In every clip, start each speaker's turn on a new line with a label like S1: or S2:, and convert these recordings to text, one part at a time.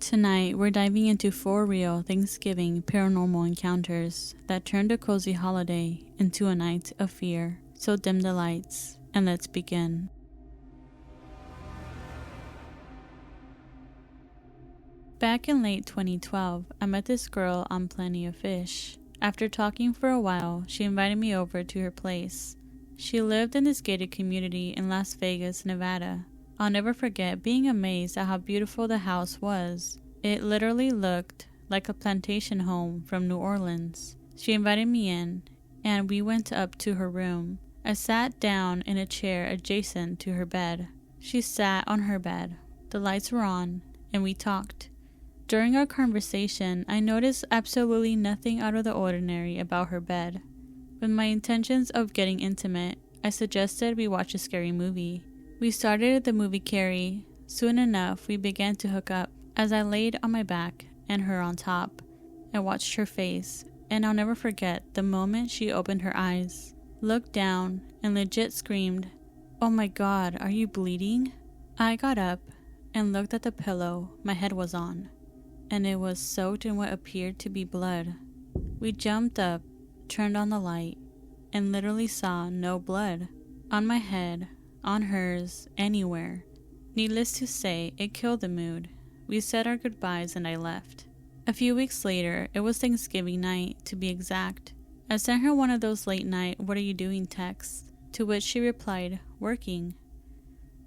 S1: Tonight, we're diving into 4 real Thanksgiving paranormal encounters that turned a cozy holiday into a night of fear. So dim the lights, and let's begin. Back in late 2012, I met this girl on Plenty of Fish. After talking for a while, she invited me over to her place. She lived in this gated community in Las Vegas, Nevada. I'll never forget being amazed at how beautiful the house was. It literally looked like a plantation home from New Orleans. She invited me in, and we went up to her room. I sat down in a chair adjacent to her bed. She sat on her bed. The lights were on, and we talked. During our conversation, I noticed absolutely nothing out of the ordinary about her bed. With my intentions of getting intimate, I suggested we watch a scary movie. We started the movie Carrie. Soon enough, we began to hook up. As I laid on my back and her on top, I watched her face, and I'll never forget the moment she opened her eyes, looked down, and legit screamed, "Oh my God, are you bleeding?" I got up and looked at the pillow my head was on, and it was soaked in what appeared to be blood. We jumped up, turned on the light, and literally saw no blood on my head, on hers, anywhere. Needless to say, it killed the mood. We said our goodbyes and I left. A few weeks later, it was Thanksgiving night to be exact. I sent her one of those late night "what are you doing" texts, to which she replied, "working."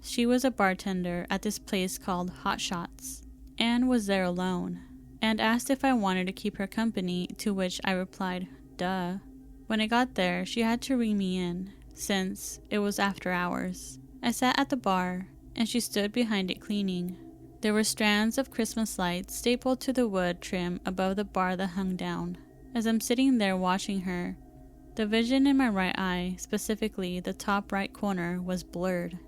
S1: She was a bartender at this place called Hot Shots and was there alone, and asked if I wanted to keep her company, to which I replied, "Duh." When I got there, she had to ring me in, since it was after hours. I sat at the bar, and she stood behind it cleaning. There were strands of Christmas lights stapled to the wood trim above the bar that hung down. As I'm sitting there watching her, the vision in my right eye, specifically the top right corner, was blurred.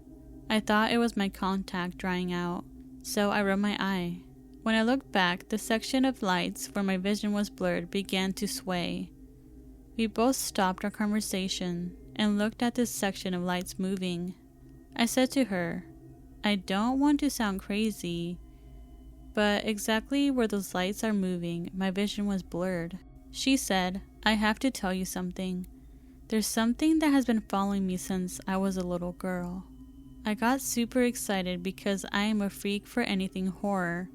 S1: I thought it was my contact drying out, so I rubbed my eye. When I looked back, the section of lights where my vision was blurred began to sway. We both stopped our conversation and looked at this section of lights moving. I said to her, "I don't want to sound crazy, but exactly where those lights are moving, my vision was blurred." She said, "I have to tell you something. There's something that has been following me since I was a little girl." I got super excited because I am a freak for anything horror,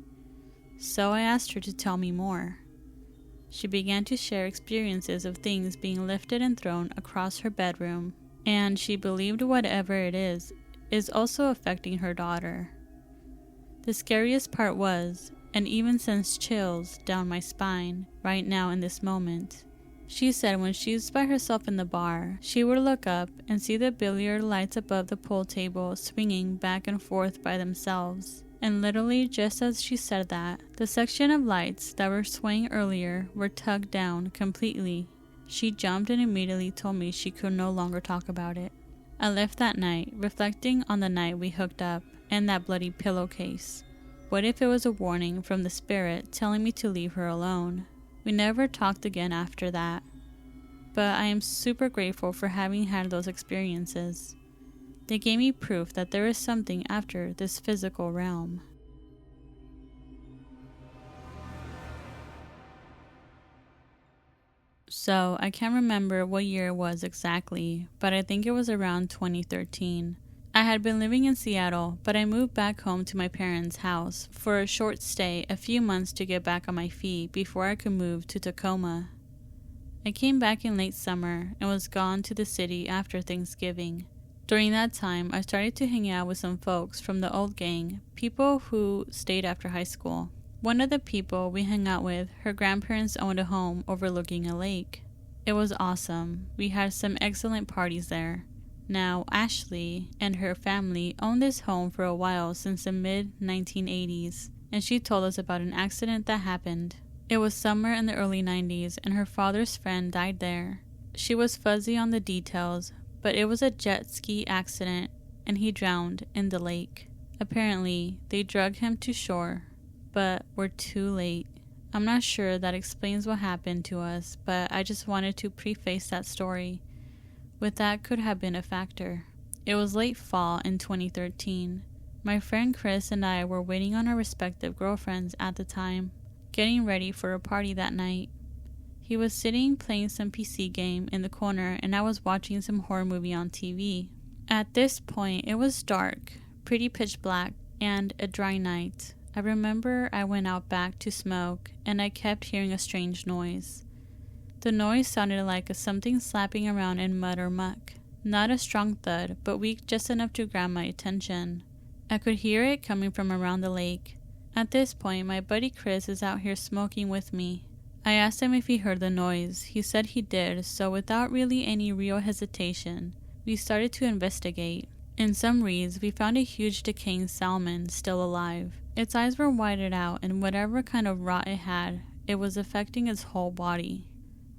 S1: so I asked her to tell me more. She began to share experiences of things being lifted and thrown across her bedroom, and she believed whatever it is also affecting her daughter. The scariest part was, and even sends chills down my spine right now in this moment, she said when she's by herself in the bar, she would look up and see the billiard lights above the pool table swinging back and forth by themselves. And literally just as she said that, the section of lights that were swaying earlier were tugged down completely. She jumped and immediately told me she could no longer talk about it. I left that night, reflecting on the night we hooked up and that bloody pillowcase. What if it was a warning from the spirit telling me to leave her alone? We never talked again after that, but I am super grateful for having had those experiences. They gave me proof that there is something after this physical realm. So, I can't remember what year it was exactly, but I think it was around 2013. I had been living in Seattle, but I moved back home to my parents' house for a short stay, a few months to get back on my feet before I could move to Tacoma. I came back in late summer and was gone to the city after Thanksgiving. During that time, I started to hang out with some folks from the old gang, people who stayed after high school. One of the people we hung out with, her grandparents owned a home overlooking a lake. It was awesome. We had some excellent parties there. Now, Ashley and her family owned this home for a while since the mid-1980s, and she told us about an accident that happened. It was summer in the early 90s, and her father's friend died there. She was fuzzy on the details, but it was a jet ski accident, and he drowned in the lake. Apparently, they dragged him to shore, but were too late. I'm not sure that explains what happened to us, but I just wanted to preface that story with that could have been a factor. It was late fall in 2013. My friend Chris and I were waiting on our respective girlfriends at the time, getting ready for a party that night. He was sitting playing some PC game in the corner and I was watching some horror movie on TV. At this point, it was dark, pretty pitch black, and a dry night. I remember I went out back to smoke and I kept hearing a strange noise. The noise sounded like something slapping around in mud or muck. Not a strong thud, but weak just enough to grab my attention. I could hear it coming from around the lake. At this point, my buddy Chris is out here smoking with me. I asked him if he heard the noise. He said he did, so without really any real hesitation, we started to investigate. In some reeds, we found a huge decaying salmon still alive. Its eyes were whited out, and whatever kind of rot it had, it was affecting its whole body,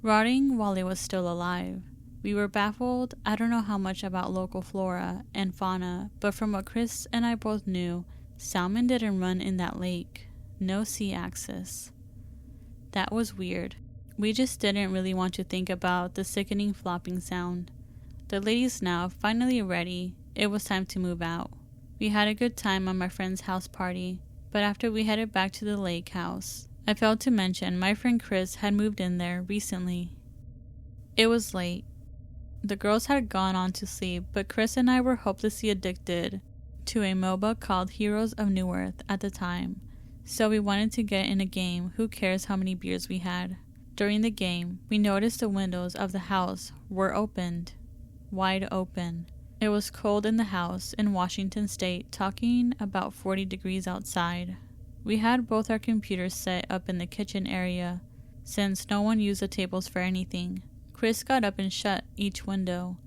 S1: rotting while it was still alive. We were baffled. I don't know how much about local flora and fauna, but from what Chris and I both knew, salmon didn't run in that lake. No sea access. That was weird. We just didn't really want to think about the sickening flopping sound. The ladies now finally ready, it was time to move out. We had a good time on my friend's house party, but after we headed back to the lake house, I failed to mention my friend Chris had moved in there recently. It was late. The girls had gone on to sleep, but Chris and I were hopelessly addicted to a MOBA called Heroes of New Earth at the time, so we wanted to get in a game. Who cares how many beers we had? During the game, we noticed the windows of the house were opened, wide open. It was cold in the house in Washington State, talking about 40 degrees outside. We had both our computers set up in the kitchen area, since no one used the tables for anything. Chris got up and shut each window.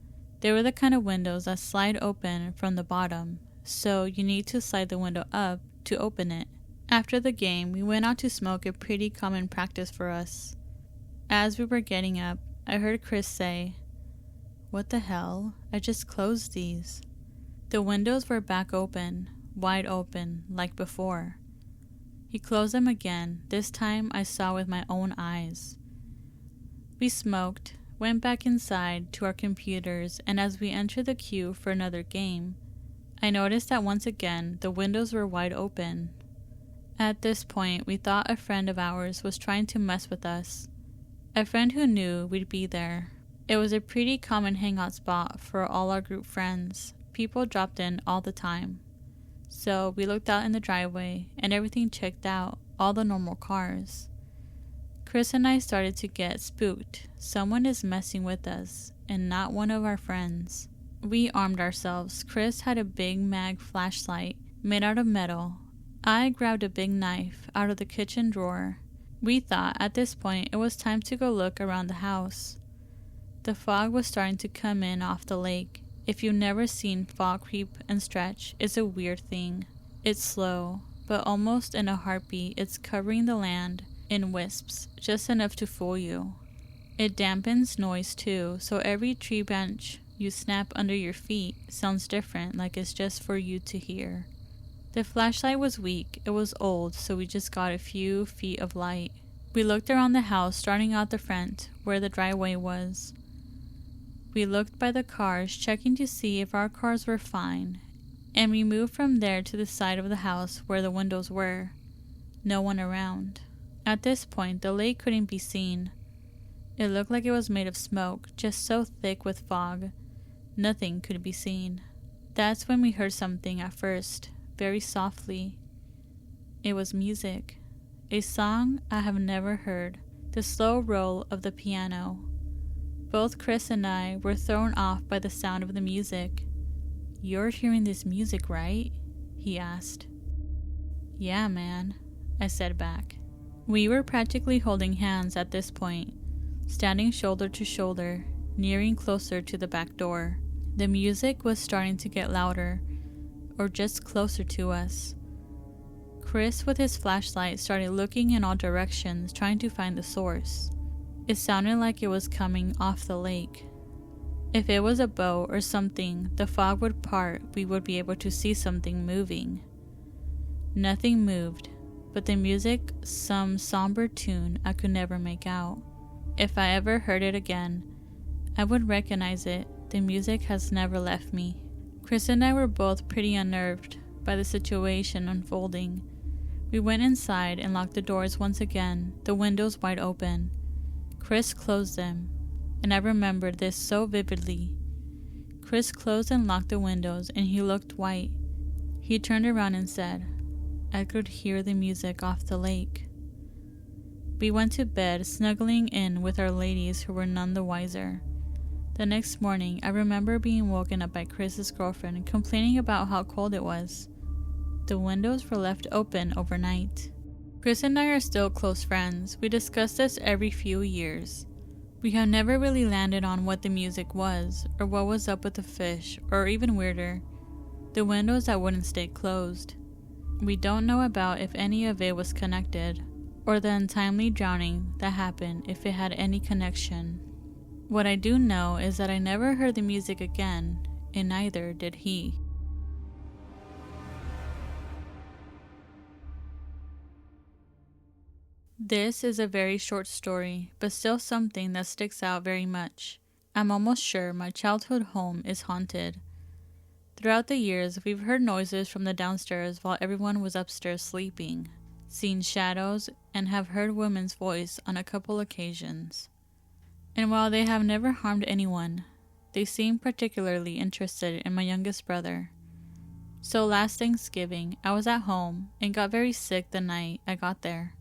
S1: They were the kind of windows that slide open from the bottom, so you need to slide the window up to open it. After the game, we went out to smoke, a pretty common practice for us. As we were getting up, I heard Chris say, "What the hell? I just closed these." The windows were back open, wide open, like before. He closed them again. This time I saw with my own eyes. We smoked, went back inside to our computers, and as we entered the queue for another game, I noticed that once again the windows were wide open. At this point, we thought a friend of ours was trying to mess with us. A friend who knew we'd be there. It was a pretty common hangout spot for all our group friends. People dropped in all the time. So we looked out in the driveway and everything checked out, all the normal cars. Chris and I started to get spooked. Someone is messing with us, and not one of our friends. We armed ourselves. Chris had a big mag flashlight made out of metal. I grabbed a big knife out of the kitchen drawer. We thought at this point it was time to go look around the house. The fog was starting to come in off the lake. If you've never seen fog creep and stretch, it's a weird thing. It's slow, but almost in a heartbeat, it's covering the land in wisps, just enough to fool you. It dampens noise too, so every tree branch you snap under your feet sounds different, like it's just for you to hear. The flashlight was weak. It was old, so we just got a few feet of light. We looked around the house, starting out the front, where the driveway was. We looked by the cars, checking to see if our cars were fine, and we moved from there to the side of the house where the windows were. No one around. At this point, the lake couldn't be seen. It looked like it was made of smoke, just so thick with fog. Nothing could be seen. That's when we heard something at first, very softly. It was music. A song I have never heard. The slow roll of the piano. Both Chris and I were thrown off by the sound of the music. "You're hearing this music, right?" he asked. "Yeah, man," I said back. We were practically holding hands at this point, standing shoulder to shoulder, nearing closer to the back door. The music was starting to get louder, or just closer to us. Chris, with his flashlight, started looking in all directions, trying to find the source. It sounded like it was coming off the lake. If it was a boat or something, the fog would part, we would be able to see something moving. Nothing moved, but the music, some somber tune I could never make out. If I ever heard it again, I would recognize it. The music has never left me. Chris and I were both pretty unnerved. by the situation unfolding. We went inside and locked the doors once again, the windows wide open. Chris closed them, and I remember this so vividly. Chris closed and locked the windows, and he looked white. He turned around and said, "I could hear the music off the lake." We went to bed, snuggling in with our ladies who were none the wiser. The next morning, I remember being woken up by Chris's girlfriend complaining about how cold it was. The windows were left open overnight. Chris and I are still close friends. We discuss this every few years. We have never really landed on what the music was, or what was up with the fish, or even weirder, the windows that wouldn't stay closed. We don't know about if any of it was connected, or the untimely drowning that happened if it had any connection. What I do know is that I never heard the music again, and neither did he. This is a very short story, but still something that sticks out very much. I'm almost sure my childhood home is haunted. Throughout the years, we've heard noises from the downstairs while everyone was upstairs sleeping, seen shadows, and have heard women's voice on a couple occasions. And while they have never harmed anyone, they seem particularly interested in my youngest brother. So last Thanksgiving, I was at home and got very sick the night I got there.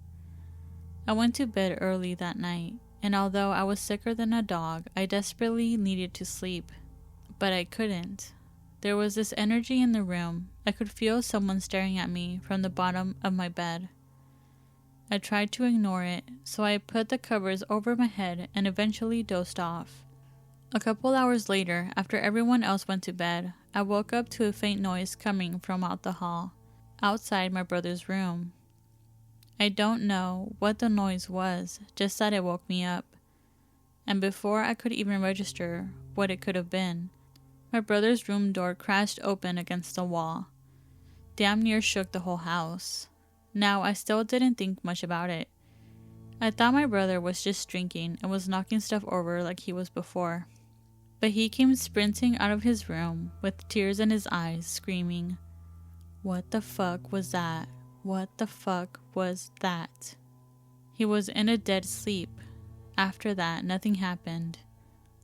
S1: I went to bed early that night, and although I was sicker than a dog, I desperately needed to sleep. But I couldn't. There was this energy in the room. I could feel someone staring at me from the bottom of my bed. I tried to ignore it, so I put the covers over my head and eventually dozed off. A couple hours later, after everyone else went to bed, I woke up to a faint noise coming from out the hall, outside my brother's room. I don't know what the noise was, just that it woke me up. And before I could even register what it could have been, my brother's room door crashed open against the wall. Damn near shook the whole house. Now, I still didn't think much about it. I thought my brother was just drinking and was knocking stuff over like he was before. But he came sprinting out of his room with tears in his eyes, screaming, "What the fuck was that? What the fuck was that?" He was in a dead sleep. After that, nothing happened.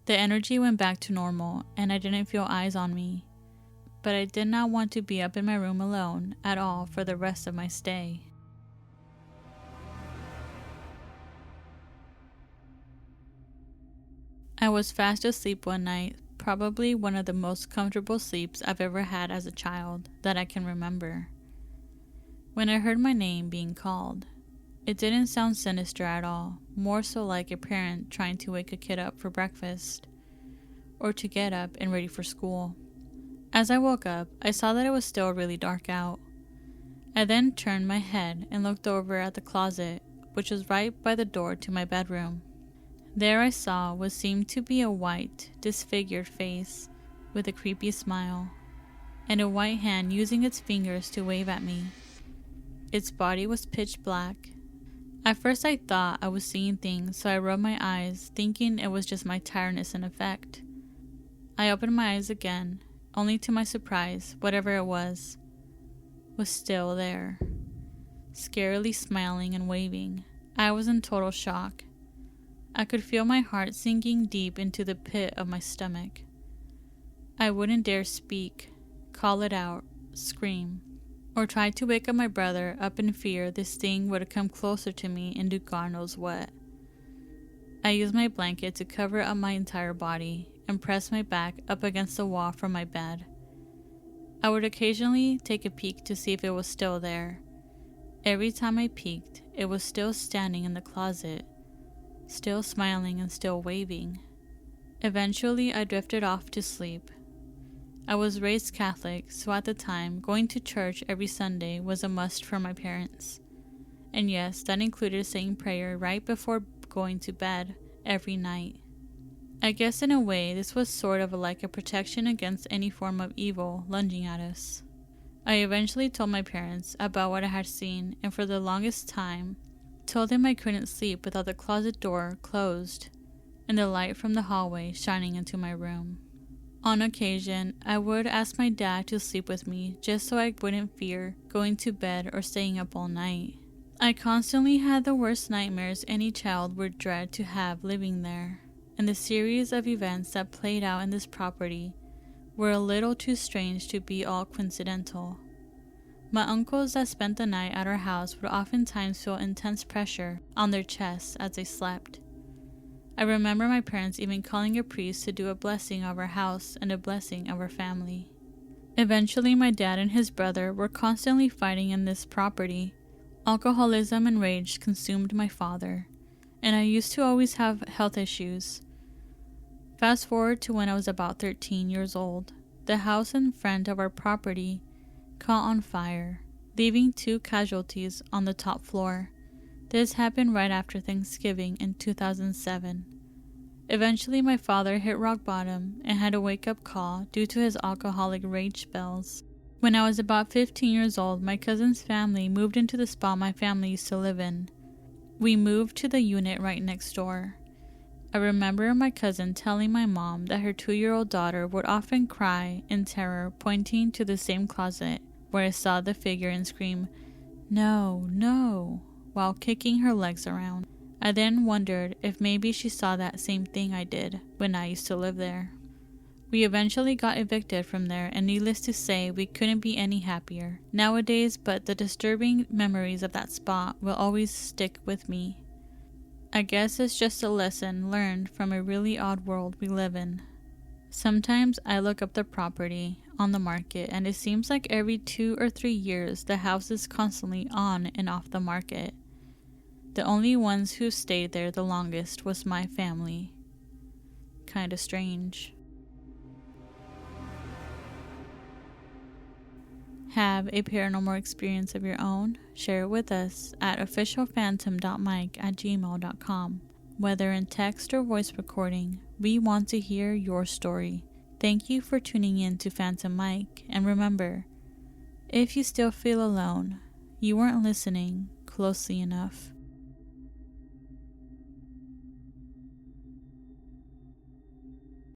S1: The energy went back to normal, and I didn't feel eyes on me. But I did not want to be up in my room alone at all for the rest of my stay. I was fast asleep one night, probably one of the most comfortable sleeps I've ever had as a child that I can remember. When I heard my name being called, it didn't sound sinister at all, more so like a parent trying to wake a kid up for breakfast, or to get up and ready for school. As I woke up, I saw that it was still really dark out. I then turned my head and looked over at the closet, which was right by the door to my bedroom. There I saw what seemed to be a white, disfigured face with a creepy smile, and a white hand using its fingers to wave at me. Its body was pitch black. At first I thought I was seeing things, so I rubbed my eyes, thinking it was just my tiredness in effect. I opened my eyes again, only to my surprise, whatever it was still there, scarily smiling and waving. I was in total shock. I could feel my heart sinking deep into the pit of my stomach. I wouldn't dare speak, call it out, scream, or try to wake up my brother up in fear this thing would come closer to me and do God knows what. I used my blanket to cover up my entire body and press my back up against the wall from my bed. I would occasionally take a peek to see if it was still there. Every time I peeked, it was still standing in the closet, still smiling and still waving. Eventually, I drifted off to sleep. I was raised Catholic, so at the time, going to church every Sunday was a must for my parents. And yes, that included saying prayer right before going to bed every night. I guess in a way, this was sort of like a protection against any form of evil lunging at us. I eventually told my parents about what I had seen, and for the longest time, told them I couldn't sleep without the closet door closed and the light from the hallway shining into my room. On occasion, I would ask my dad to sleep with me just so I wouldn't fear going to bed or staying up all night. I constantly had the worst nightmares any child would dread to have living there, and the series of events that played out in this property were a little too strange to be all coincidental. My uncles that spent the night at our house would oftentimes feel intense pressure on their chests as they slept. I remember my parents even calling a priest to do a blessing of our house and a blessing of our family. Eventually, my dad and his brother were constantly fighting in this property. Alcoholism and rage consumed my father, and I used to always have health issues. Fast forward to when I was about 13 years old. The house in front of our property caught on fire, leaving 2 casualties on the top floor. This happened right after Thanksgiving in 2007. Eventually, my father hit rock bottom and had a wake-up call due to his alcoholic rage spells. When I was about 15 years old, my cousin's family moved into the spot my family used to live in. We moved to the unit right next door. I remember my cousin telling my mom that her 2-year-old daughter would often cry in terror, pointing to the same closet where I saw the figure and scream, "No, no," while kicking her legs around. I then wondered if maybe she saw that same thing I did when I used to live there. We eventually got evicted from there, and needless to say, we couldn't be any happier nowadays, but the disturbing memories of that spot will always stick with me. I guess it's just a lesson learned from a really odd world we live in. Sometimes I look up the property on the market, and it seems like every 2 or 3 years the house is constantly on and off the market. The only ones who stayed there the longest was my family. Kinda strange. Have a paranormal experience of your own? Share it with us at officialphantom.mike@gmail.com. Whether in text or voice recording, we want to hear your story. Thank you for tuning in to Phantom Mike, and remember, if you still feel alone, you weren't listening closely enough.